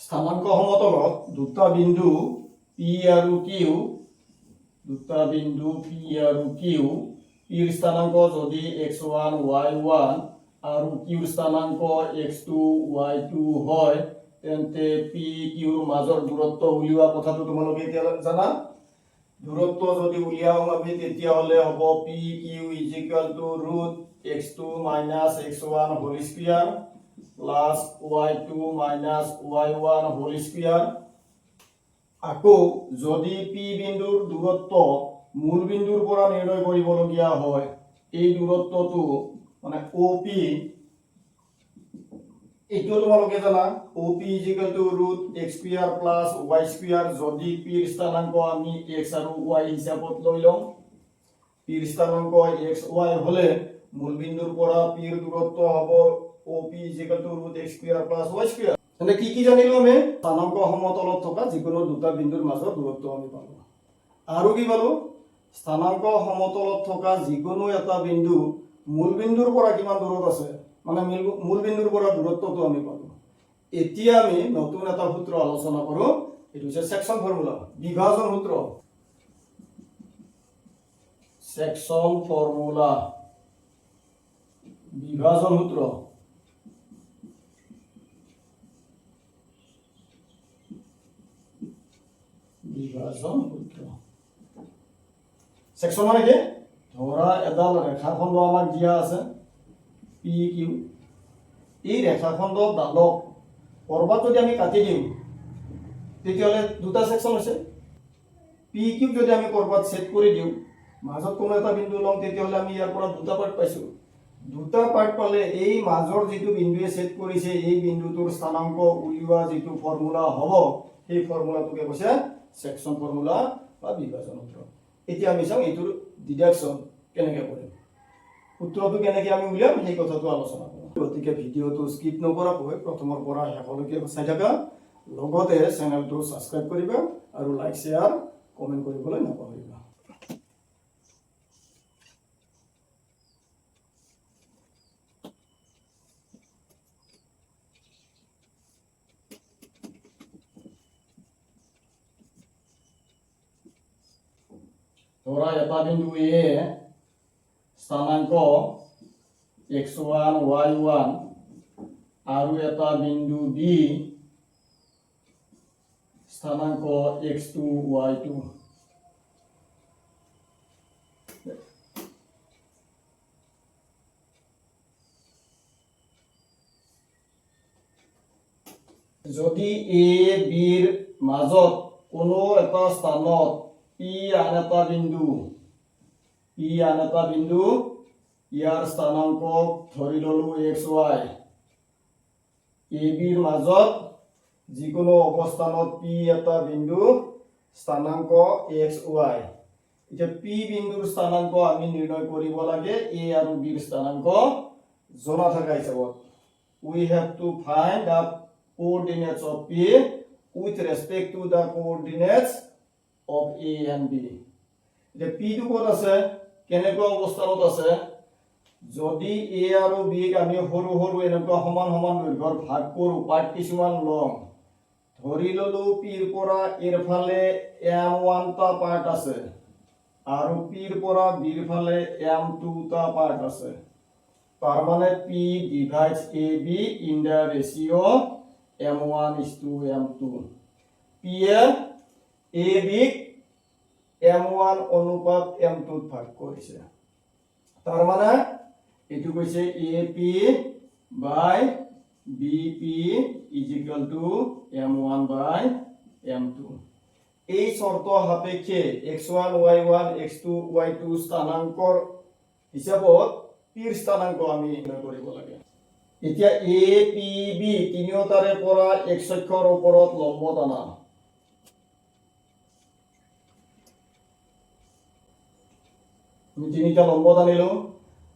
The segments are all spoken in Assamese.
স্থানাঙ্ক সমতলত দুটা বিন্দু P আৰু Q, দুটা বিন্দু P আৰু Q, P ৰ স্থানাঙ্ক যদি x1 y1 আৰু Q ৰ স্থানাঙ্ক x2 y2 হয় তেন্তে P Q ৰ মাজৰ দূৰত্ব উলিওৱা কথাটো তোমালোকে এতিয়া জানা। দূৰত্ব যদি উলিয়াও আমি তেতিয়া হলে হ'ব P Q √x2 - x1 whole square plus y2 - y1 whole square. আকৌ যদি P বিন্দুৰ দূৰত্ব মূল বিন্দুৰ পৰা নিৰ্ণয় কৰিবলগীয়া হয় এই দূৰত্বটো মানে OP, এইটো তোমালোকে জানা OP √x² প্লাস y² যদি P ৰ স্থানাঙ্ক আমি x আৰু y হিচাপত লৈ লম। P ৰ স্থানাঙ্ক x y হলে মূল বিন্দুৰ পৰা P ৰ দূৰত্ব হ'ব OP √x² প্লাস y²। মানে কি জানিলো আমি স্থানাঙ্ক সমতলত থকা যিকোনো দুটা বিন্দুৰ মাজৰ দূৰত্ব আমি পালো। আৰু কি পালো স্থানাঙ্ক সমতলত থকা যিকোনো এটা বিন্দু মূল বিন্দুৰ পৰা কিমান দূৰত আছে মানে মূল বিন্দুৰ পৰা দূৰত্বটো আমি পালো। এতিয়া আমি নতুন এটা সূত্ৰ আলোচনা কৰো, এটো হৈছে সেকশন ফৰ্মুলা, বিভাজন সূত্ৰ। সেকশন ফৰ্মুলা, বিভাজন সূত্ৰ। বিভাজন সূত্ৰ। সেকশন মানে কি? ধৰা এডাল ৰেখাখণ্ড আমাক দিয়া আছে PQ, এই ৰেখাখণ্ড ডালক কৰবাত যদি আমি কাটি দিও তেতিয়াহলে দুটা সেকশন আছে। PQ যদি আমি কৰবাত ছেদ কৰি দিও মাজত কোনো এটা বিন্দু লম তেতিয়াহলে আমি ইয়াৰ পৰা দুটা পাৰ্ট পাইছো। দুটা পাৰ্ট পালে এই মাজৰ যেটো বিন্দুৱে ছেদ কৰিছে এই বিন্দুটোৰ স্থানাঙ্ক উলিওৱা যেটো ফৰ্মুলা হ'ব সেই ফৰ্মুলাটোকে কৈছে সেকশন ফৰ্মুলা বা বিভাজন সূত্ৰ। এতিয়া আমি চাও এইটোৰ ডিডাকশন কেনেকৈ কৰিম, সূত্ৰটো কেনেকৈ আমি উলিয়াম সেই কথাটো আলোচনা কৰিম। গতিকে ভিডিওটো স্কিপ নকৰাকৈ প্ৰথমৰ পৰা শেষলৈকে চাই থাকা, লগতে চেনেলটো সাবস্ক্ৰাইব কৰিবা আৰু লাইক শেয়াৰ কমেন্ট কৰিবলৈ নাপাহৰিবা। ধৰা এটা বিন্দু A স্থানাঙ্ক x1 y1 আৰু এটা বিন্দু B স্থানাঙ্ক x2 y2। যদি A Bৰ মাজত কোনো এটা স্থানত P আন এটা বিন্দু ইয়াৰ স্থানাঙ্ক ধৰি ললো xy, AB ৰ মাজত যিকোনো অৱস্থানত P এটা বিন্দু স্থানাঙ্ক xy। এতিয়া P বিন্দুৰ স্থানাঙ্ক আমি নিৰ্ণয় কৰিব লাগে A আৰু B ৰ স্থানাঙ্ক জনা থকা হিচাপত। We have to find the coordinates of P with respect to the coordinates of A and B. এতিয়া P টো ক'ত আছে, কেনেকুৱা অৱস্থানত আছে, যদি A আৰু B ক আমি সৰু সৰু এনেকুৱা সমান সমান দৈৰ্ঘ্যৰ ভাগ কৰো, পাৰ্ট কিছুমান লম, ধৰি ললো P ৰ পৰা এৰ ফালে M1 টা পাৰ্ট আছে আৰু P ৰ পৰা B ৰ ফালে M2 টা পাৰ্ট আছে, তাৰ মানে P divides AB in the ratio M1:M2। P A AB M1 অনুপাত M2 ভাগ কৰিছে, তাৰ মানে এটো কৈছে AP by BP = M1/M2। এই শর্ত সাপেক্ষে x1 y1 x2 y2 স্থানাঙ্কৰ হিচাপত P ৰ স্থানাঙ্ক আমি নিৰ্ণয় কৰিব লাগে। এতিয়া APB তিনিওটাৰে পৰা x অক্ষৰ ওপৰত লম্ব টানা। আমি তিনিটা লম্ব টানিলো,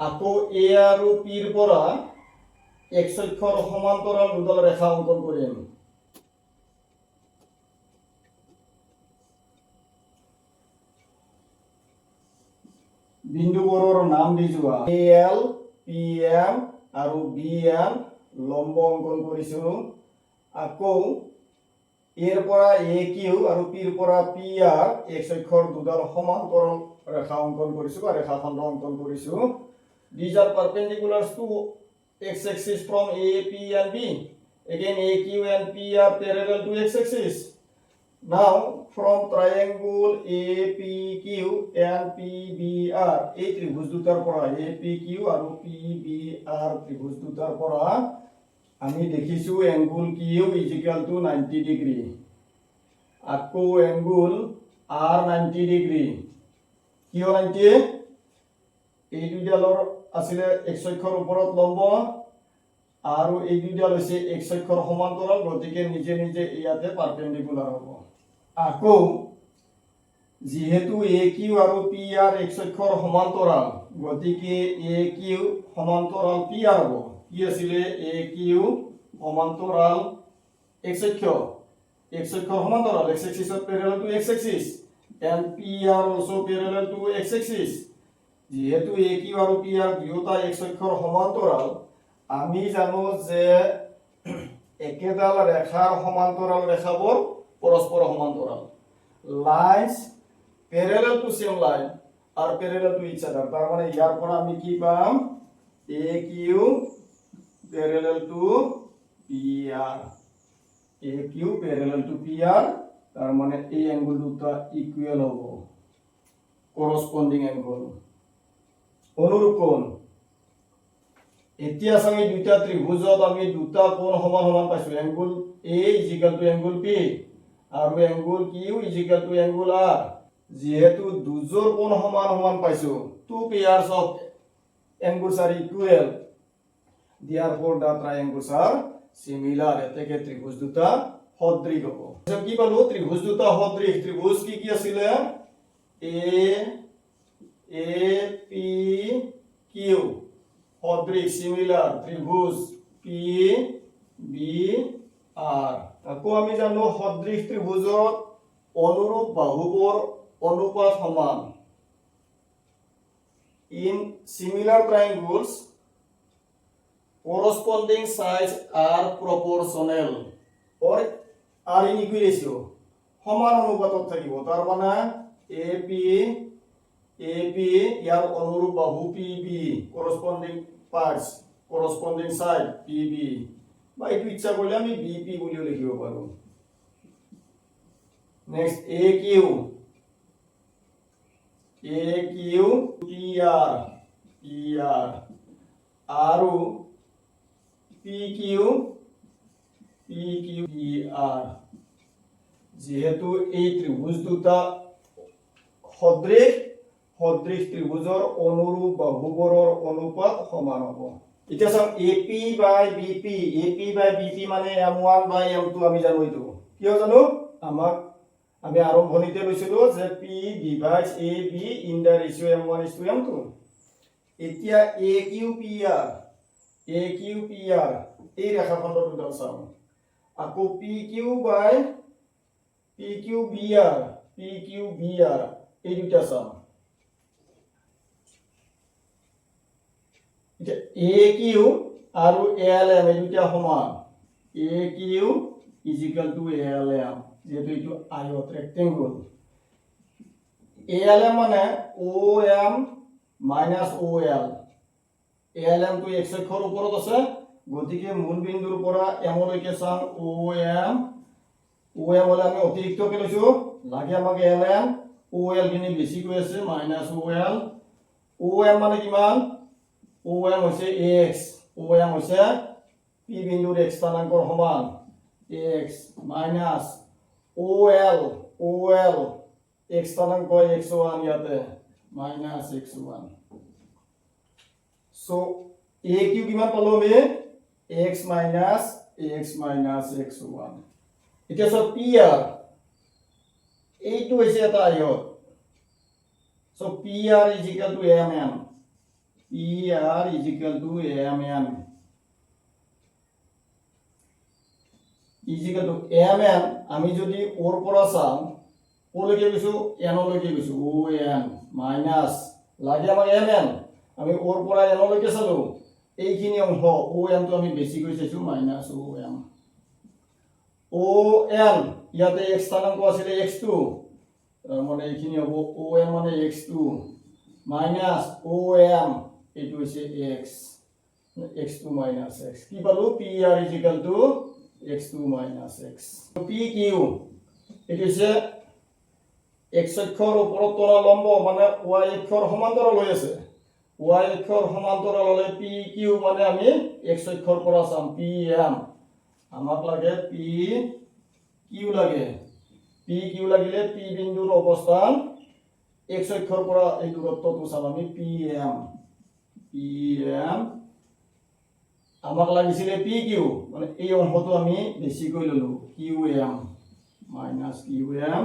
আকৌ A আৰু P ৰ পৰা x অক্ষৰ সমান্তৰাল দুডাল ৰেখা অংকন কৰিম। বিন্দুবোৰৰ নাম দি যোৱা AL PM আৰু BM লম্ব অংকন কৰিছো। আকৌ এৰ পৰা এ কিউ আৰু পিৰ পৰা পি আৰ এক্স অক্ষৰ দুডাল সমান্তৰাল ৰেখা অংকন কৰিছো বা ৰেখাখণ্ড অংকন কৰিছো these are perpendiculars to x axis from a p and b again a q and p are parallel to x axis now from triangle APQ and PBR এই ত্ৰিভুজ দুটাৰ পৰা APQ আৰু PBR ত্ৰিভুজ দুটাৰ পৰা আমি দেখিছো angle Q is equal to 90 degree আকৌ এংগুল R 90 ডিগ্ৰী কিয় 90 এই দুইডালৰ আছিল x অক্ষৰ ওপৰত লম্ব আৰু এই দুইডাল হৈছে x অক্ষৰ সমান্তৰাল গতিকে নিজে নিজে ইয়াতে পাৰপেন্ডিকুলাৰ হ'ব আকৌ যেহেতু AQ আৰু PR x অক্ষৰ সমান্তৰাল গতিকে AQ সমান্তৰাল PR হ'ব কি আছিল AQ সমান্তৰাল x অক্ষৰ সমান্তৰাল x axis parallel to x axis and PR also parallel to x axis যেহেতু AQ আৰু PR দুয়োটা x অক্ষৰ সমান্তৰাল আমি জানো যে একেডাল ৰেখাৰ সমান্তৰাল ৰেখাবোৰ পৰস্পৰ সমান্তৰাল lines parallel to same line are parallel to each other তাৰ মানে ইয়াৰ পৰা আমি কি পাম AQ parallel to PR AQ parallel to PR তাৰ মানে এই এংগল দুটা ইকুয়াল হ'ব corresponding এংগল অনুৰূপ কোণ এতিয়া আমি দুটা ত্ৰিভুজত আমি দুটা কোণ সমান সমান পাইছো angle A is equal to angle P আৰু angle Q is equal to angle R যেহেতু দুজোৰ কোণ সমান সমান পাইছো two pairs of angles are equal therefore the triangles are similar এতেকে ত্ৰিভুজ দুটা সদৃশ হ'ব কি পালো ত্ৰিভুজ দুটা সদৃশ ত্ৰিভুজ কি আছিল A P Q সদৃশ similar ত্ৰিভুজ P B R আকৌ আমি জানো সদৃশ ত্ৰিভুজৰ অনুৰূপ বাহুবোৰ অনুপাত সমান in similar triangles corresponding sides are proportional or are in equal ratio সমান অনুপাতত থাকিব তাৰ মানে AP ইয়াৰ অনুৰূপ বাহু PB corresponding parts corresponding side PB বা এইটো ইচ্ছা কৰিলে আমি BP বুলিও লিখিব পাৰো নেক্সট AQ PR আৰু PQ PR যেহেতু এই ত্ৰিভুজ দুটা সদৃশ ত্ৰিভুজৰ অনুৰূপ বাহুবোৰৰ অনুপাত সমান হ'ব এতিয়া চাওক AP by BP মানে M1 by M2 আমি জানো এইটো কিয় জানো আমি আৰম্ভণিতে লৈছিলো যে P divides AB in the ratio M1:M2 এতিয়া AQPR এই ৰেখাখণ্ড দুটা চাও আকৌ PQBR এই দুটা চাও এতিয়া AQ আৰু ALM এই দুটা সমান AQ is equal to ALM যেহেতু এইটো আয়ত ৰেক্টেংগল ALM মানে OM minus OL ALM টো x অক্ষৰ ওপৰত আছে গতিকে মূল বিন্দুৰ পৰা M লৈকে চাম OM হলে আমি অতিৰিক্তকে লৈছো লাগে আমাক LM OL খিনি বেছি কৈ আছে minus OM মানে কিমান OM হৈছে x OM হৈছে p বিন্দুৰ x স্থানাংকৰ সমান x minus OL x স্থানাংক x1 ইয়াতে minus x1 so AQ কিমান পালো আমি x minus x1 এতিয়া সব PR এইটো হৈছে এটা আয়ত so PR is equal to MN আমি যদি ওর পৰা চাম ওলৈকে গৈছো n লৈকে গৈছো ON মাইনাস লাগে আমাক MN আমি ওর পৰা n লৈকে চালো এইখিনি অংশ OM তো আমি বেছি কৰি চাইছো মাইনাস ও এন ইয়াতে x স্থানাঙ্ক আছিল x2 মানে এইখিনি হ'ব ও এন মানে x2 মাইনাস ও এম এটো হৈছে x x2 minus x কি পালো pr is equal to x2 minus x pq এটো হৈছে x অক্ষৰ ওপৰত তৰা লম্ব মানে y অক্ষৰ সমান্তৰাল হৈ আছে y অক্ষৰ সমান্তৰাল হলে pq মানে আমি x অক্ষৰ পৰা চাম pm আমাক লাগে pq লাগে pq লাগিলে p বিন্দুৰ অৱস্থান x অক্ষৰ পৰা এই দূৰত্বটো চাম আমি pm আমাক লাগিছিল pq মানে এই অংশটো আমি বেছিকৈ ললো qm minus qm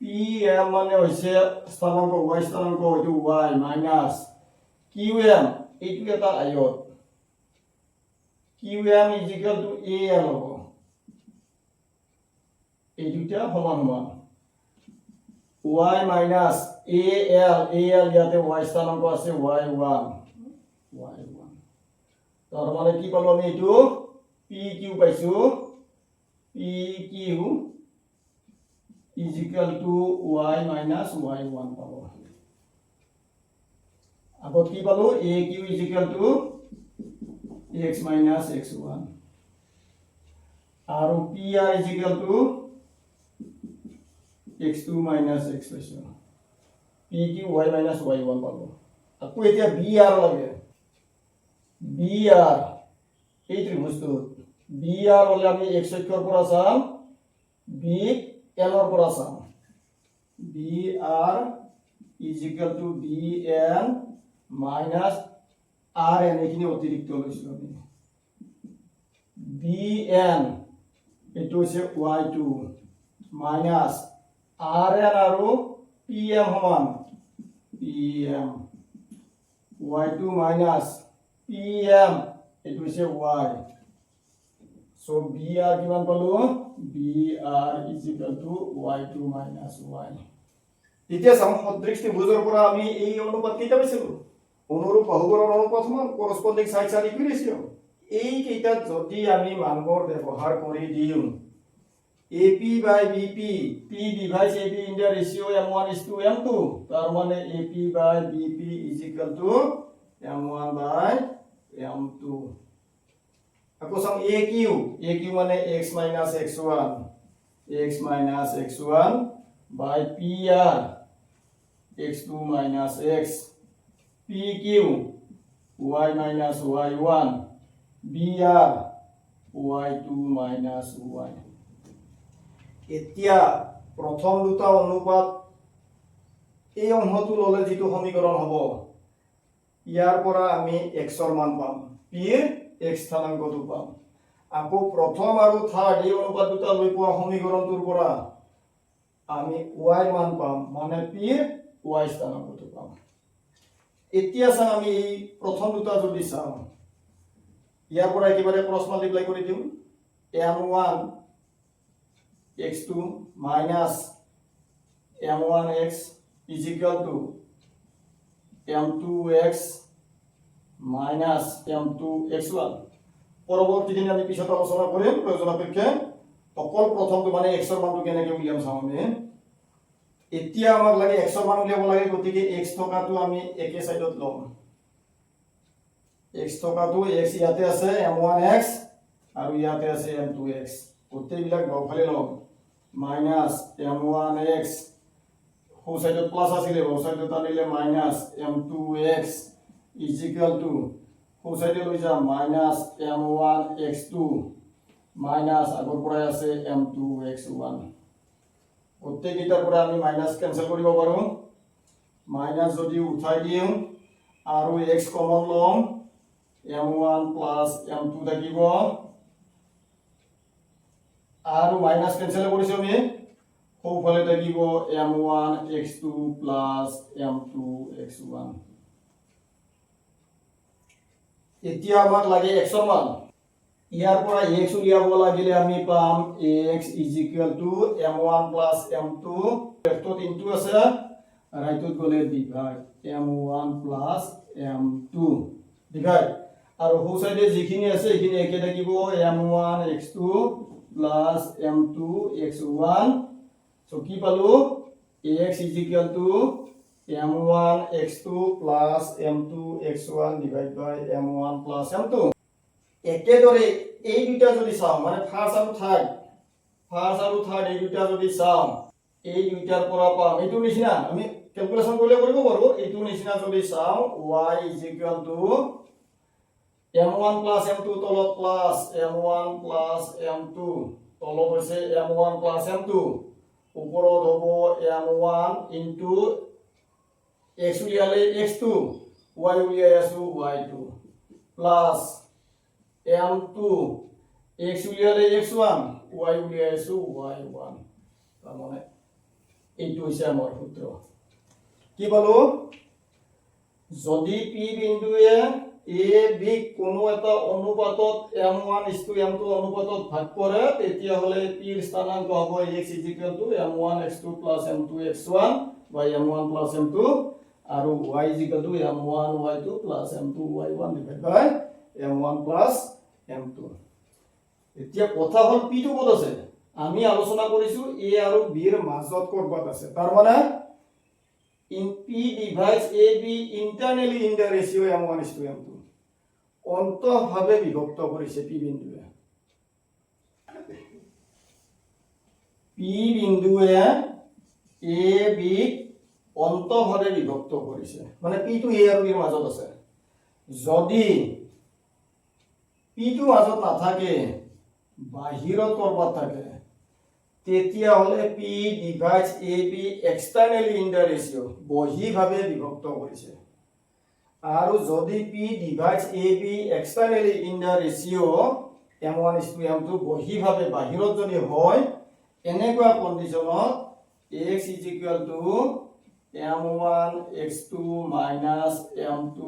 pm মানে হৈছে স্থানাঙ্ক y স্থানাঙ্ক হয়তো y minus qm এইটো এটা আয়ত qm is equal to al হ'ব এই দুটা সমান সমান y minus al ইয়াতে y স্থানাঙ্ক আছে y1 তাৰ মানে কি পালো আমি এইটো pq পাইছো pq is equal to y minus y1 পালো আগত কি পালো aq is equal to x minus x1 আৰু pr is equal to x2 minus x পাইছো pq y minus y1 পালো আকৌ এতিয়া br লাগে br এই ত্রিভুজটো br হলে আমি x অক্ষৰ পৰা চাম b l ৰ পৰা চাম br is equal to bn minus rn এইখিনি অতিৰিক্ত লৈছো আমি bn এটো হৈছে y2 minus rn আৰু pm সমান pm y2 minus pm এটো হৈছে y so br কিমান পালো br is equal to y2 minus y এতিয়া সম সদৃশ ত্ৰিভুজৰ পৰা আমি এই অনুপাত কেইটা পাইছিলো অনুৰূপ বাহুবোৰৰ অনুপাত সমান কৰসপন্ডিং সাইড সাইড ইকুৱেশ্যন এই কেইটা যদি আমি মানবোৰ ব্যৱহাৰ কৰি দিও AP by BP P divides AB in the ratio M1 is to M2 তাৰ মানে AP by BP is equal to M1 by M2 আকৌ সম AQ মানে x minus x1 by PR x2 minus x PQ y minus y1 BR y2 minus y এতিয়া প্ৰথম দুটা অনুপাত এই অংশটো ললে যেটো সমীকৰণ হ'ব ইয়াৰ পৰা আমি x ৰ মান পাম p ৰ x স্থানাঙ্কটো পাম আকৌ প্ৰথম আৰু থাৰ্ড এই অনুপাত দুটা লৈ পোৱা সমীকৰণটোৰ পৰা আমি y মান পাম মানে p ৰ y স্থানাঙ্কটো পাম এতিয়া চাম আমি এই প্ৰথম দুটা যদি চাম ইয়াৰ পৰা একেবাৰে ক্ৰস মাল্টিপ্লাই কৰি দিম m1 x2 minus m1x is equal to m2x minus m2x1 পৰৱৰ্তী দিন আমি পিছত আলোচনা কৰিম প্ৰয়োজন সাপেক্ষে অকল প্ৰথমটো মানে x ৰ মানটো কেনেকৈ উলিয়াম চাম আমি এতিয়া আমাক লাগে x ৰ মান উলিয়াব লাগে গতিকে x টকাটো আমি একে সাইডত লম x টকাটো x ইয়াতে আছে m1x আৰু ইয়াতে আছে m2x গোটেইবিলাক বাওফালে লম minus m1x who side plus asile both side tanile minus m2x is equal to who side loi ja minus m1x2 minus agor pora ase m2x1 gotte kitar pora ami minus cancel koribo paru minus jodi uthai diu aru x common lom m1 plus m2 থাকিবো আৰু মাইনাস ক্যান্সেল কৰিছো আমি সোঁফালে থাকিব m1 x2 plus m2 x1 এতিয়া আমাক লাগে x ৰ মান ইয়াৰ পৰা x উলিয়াব লাগিলে আমি পাম x is equal to m1 plus m2 লেফটত ইনটু আছে রাইটত গলে divide m1 plus m2 divide আৰু হো সাইডে যিখিনি আছে এইখিনি একে থাকিব m1 x2 plus m2 x1 so কি পালো ax is equal to m1 x2 plus m2 x1 divided by m1 plus m2 একেদৰে এই দুটা যদি চাও মানে ফাৰ্স্ট আৰু থাৰ্ড এই দুটা যদি চাও এই দুইটাৰ পৰা পাম এইটো নিচিনা আমি ক্যালকুলেশন কৰিলে কৰিব পাৰো এইটো নিচিনা যদি চাও y is equal to m1 plus m2 তলত plus m1 plus m2 তলত হৈছে m1 plus m2 ওপৰত হ'ব m1 into x উলিয়ালে x2 y উলিয়াই আছো y2 plus m2 x উলিয়ালে x1 y উলিয়াই আছো y1 তাৰ মানে এইটো হৈছে আমাৰ সূত্ৰ কি বলো যদি p বিন্দুৱে a b কোনো এটা অনুপাতত m1:m2 অনুপাতত ভাগ কৰে তেতিয়া হলে p ৰ স্থানাঙ্ক হ'ব x m1 x2 m2 x1 by m1 m2 আৰু y m1 y2 m2 y1 divided by m1 m2 এতিয়া কথা হল p টো ক'ত আছে আমি আলোচনা কৰিছো a আৰু b ৰ মাজত কৰবাত আছে তাৰ মানে in p divides ab internally in the ratio m1:m2 অন্তঃভাৱে বিভক্ত কৰিছে p বিন্দুৱে a b অন্তঃভাৱে বিভক্ত কৰিছে মানে p টো a আৰু b ৰ মাজত আছে যদি p টো মাজত নাথাকে বাহিৰত কৰবাত থাকে তেতিয়া হলে p divides ab externally in the ratio বহিভাৱে বিভক্ত কৰিছে আৰু যদি p divides ab externally in the ratio m1:m2 বহিভাৱে বাহিৰত যদি হয় এনেকুৱা কন্ডিশনত x is equal to m1 x2 minus m2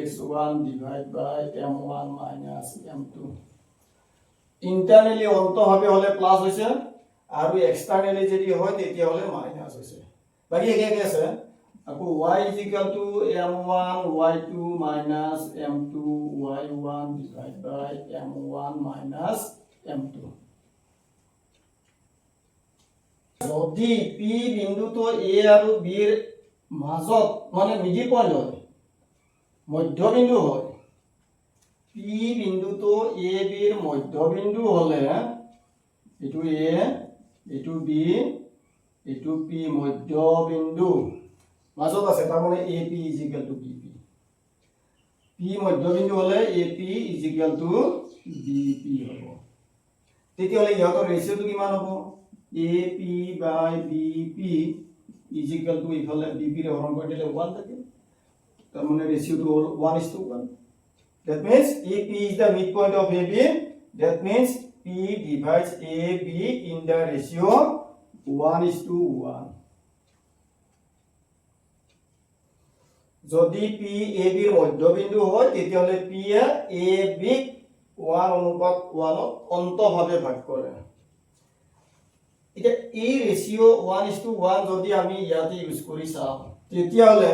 x1 divided by m1 minus m2 internally অন্তঃভাৱে হলে প্লাস হৈছে আৰু এক্সটার্নালি যদি হয় তেতিয়া হলে মাইনাস হৈছে বাকি একে আছে আকৌ y is equal to m1 y2 minus m2 y1 divided by m1 minus m2 যদি p বিন্দুটো a আৰু b ৰ মাজত মানে মিডল পয়েন্ট হয় মধ্যবিন্দু হয় p বিন্দুটো a b ৰ মধ্যবিন্দু হলে এটো a এটো b এটো p মধ্যবিন্দু মাজত আছে তাৰ মানে ap is equal to bp p মধ্যবিন্দু হলে ap is equal to bp হ'ব তেতিয়া হলে ইহঁতৰ ৰেশিওটো কিমান হ'ব ap by bp is equal to ইফালে bp ৰে হৰণ কৰি দিলে 1 থাকে তাৰ মানে ৰেশিওটো হ'ল 1:1 that means ap is the midpoint of ab that means p divides ab in the ratio 1:1 যদি p ab ৰ মধ্যবিন্দু হয় তেতিয়া হলে p এ ab 1:1 অন্তঃভাৱে ভাগ কৰে এটা এই ৰেশিও 1:1 যদি আমি ইয়াতে ইউজ কৰি চাও তেতিয়া হলে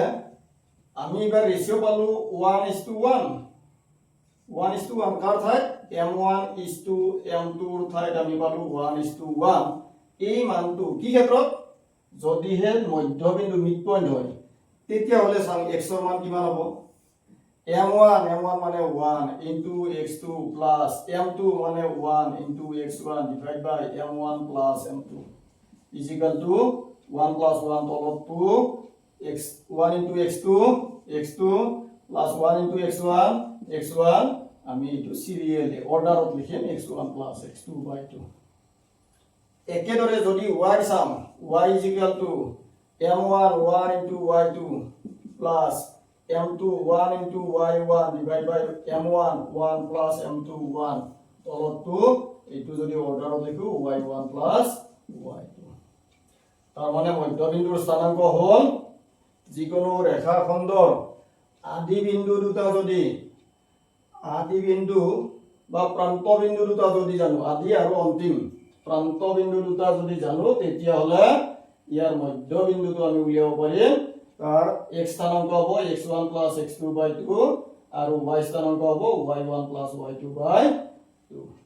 আমি এবাৰ ৰেশিও পালো 1:1 কাৰ ঠাইত m1:m2 ৰ ঠাইত আমি পালো 1:1 এই মানটো কি ক্ষেত্ৰত যদি হে মধ্যবিন্দু মিড পয়েন্ট হয় তেতিয়া হলে চাও x ৰ মান কিমান হ'ব m1 মানে 1 into x2 plus m2 মানে 1 into x1 divided by m1 plus m2 is equal to 1 plus 1 তলত 2 x1 into x2 plus 1 into x1 আমি এটো সিরিয়ালি অর্ডারত লিখিম x1 plus x2 by 2 একেদৰে যদি y চাম y is equal to m1 1 into y2 plus m2 1 into y1 divided by m1 1 plus m2 1 তলত 2 এটো যদি অৰ্ডাৰত লিখো y1 plus y2 তাৰ মানে মধ্যবিন্দুৰ স্থানাঙ্ক হ'ল যিকোনো ৰেখাখণ্ডৰ আদি বিন্দু দুটা যদি আদি বিন্দু বা প্ৰান্ত বিন্দু দুটা যদি জানো আদি আৰু অন্তিম প্ৰান্ত বিন্দু দুটা যদি জানো তেতিয়া হলে ইয়াৰ মধ্যবিন্দুটো আমি উলিয়াব পাৰিম তাৰ x স্থানাঙ্ক হ'ব x1 plus x2 by 2 আৰু y স্থানাঙ্ক হ'ব y1 plus y2 by 2